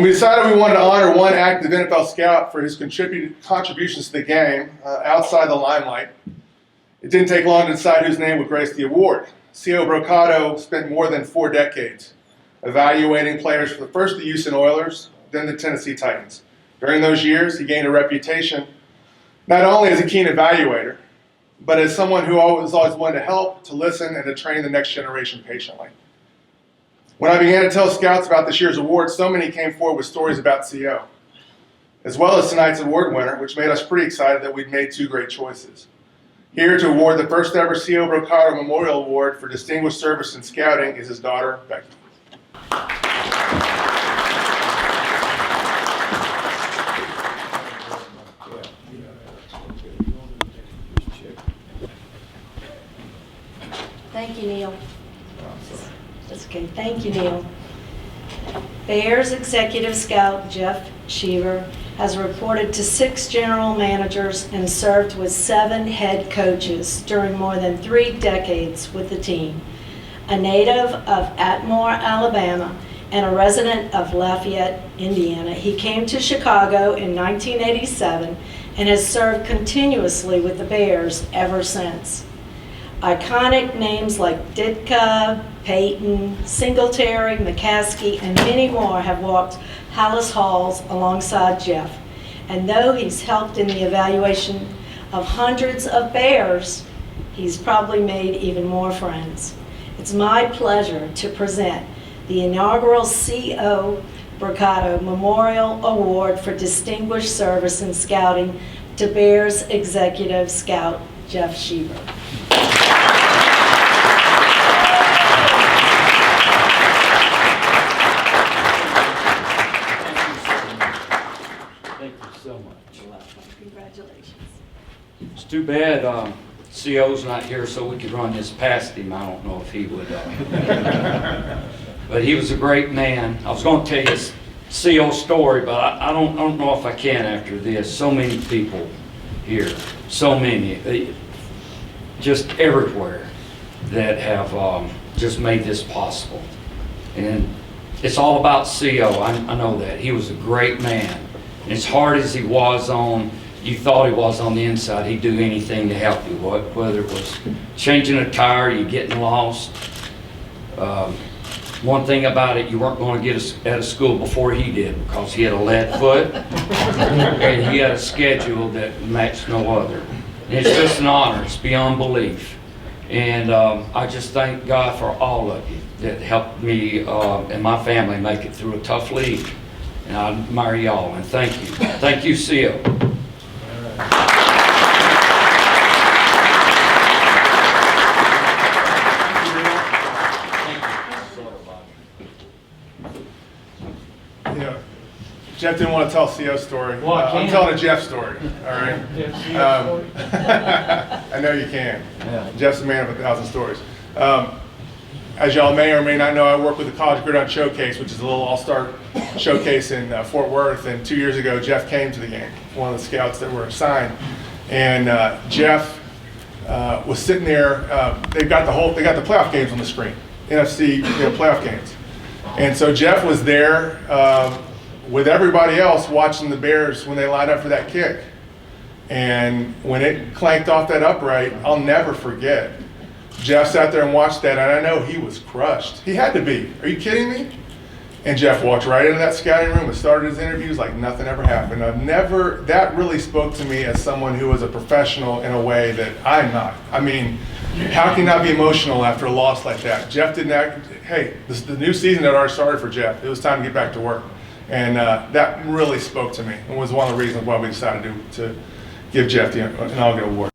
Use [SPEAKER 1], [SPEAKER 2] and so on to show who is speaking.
[SPEAKER 1] we decided we wanted to honor one active NFL scout for his contributions to the game outside the limelight, it didn't take long to decide whose name would grace the award. CO Brocato spent more than 4 decades evaluating players for first the Houston Oilers, then the Tennessee Titans. During those years, he gained a reputation not only as a keen evaluator, but as someone who always wanted to help, to listen, and to train the next generation patiently. When I began to tell scouts about this year's award, so many came forward with stories about CO, as well as tonight's award winner, which made us pretty excited that we'd made 2 great choices. Here to award the first ever CO Brocato Memorial Award for Distinguished Service in Scouting is his daughter, Becky.
[SPEAKER 2] Thank you, Neil. That's okay. Thank you, Neil. Bears Executive Scout Jeff Shiver has reported to 6 general managers and served with 7 head coaches during more than 3 decades with the team. A native of Atmore, Alabama, and a resident of Lafayette, Indiana, he came to Chicago in 1987 and has served continuously with the Bears ever since. Iconic names like Ditka, Payton, Singletary, McCaskey, and many more have walked Hallis halls alongside Jeff. And though he's helped in the evaluation of hundreds of Bears, he's probably made even more friends. It's my pleasure to present the inaugural CO Brocato Memorial Award for Distinguished Service in Scouting to Bears Executive Scout Jeff Shiver. Congratulations.
[SPEAKER 3] It's too bad CO's not here so we could run this past him. I don't know if he would. But he was a great man. I was going to tell you his CO story, but I don't know if I can after this. So many people here, so many, just everywhere that have just made this possible. And it's all about CO. I know that. He was a great man. And as hard as he was you thought he was on the inside, he'd do anything to help you, whether it was changing a tire, you getting lost. One thing about it, you weren't going to get out of school before he did because he had a lead foot and he had a schedule that matched no other. And it's just an honor, it's beyond belief. And I just thank God for all of you that helped me and my family make it through a tough league. And I admire y'all, and thank you. Thank you, CO.
[SPEAKER 1] You know, Jeff didn't want to tell CO's story.
[SPEAKER 4] Well,
[SPEAKER 1] I'm telling a Jeff story, all right? I know you can.
[SPEAKER 4] Yeah.
[SPEAKER 1] Jeff's a man of 1,000 stories. As y'all may or may not know, I work with the College Gridiron Showcase, which is a little all-star showcase in Fort Worth. And 2 years ago, Jeff came to the game, one of the scouts that were assigned. And Jeff was sitting there. They got the playoff games on the screen, NFC playoff games. And so Jeff was there with everybody else watching the Bears when they lined up for that kick. And when it clanked off that upright, I'll never forget. Jeff sat there and watched that, and I know he was crushed. He had to be. Are you kidding me? And Jeff walked right into that scouting room and started his interviews like nothing ever happened. That really spoke to me as someone who was a professional in a way that I'm not. I mean, how can you not be emotional after a loss like that? Jeff didn't act, hey, the new season had already started for Jeff. It was time to get back to work. And that really spoke to me and was one of the reasons why we decided to give Jeff the inaugural award.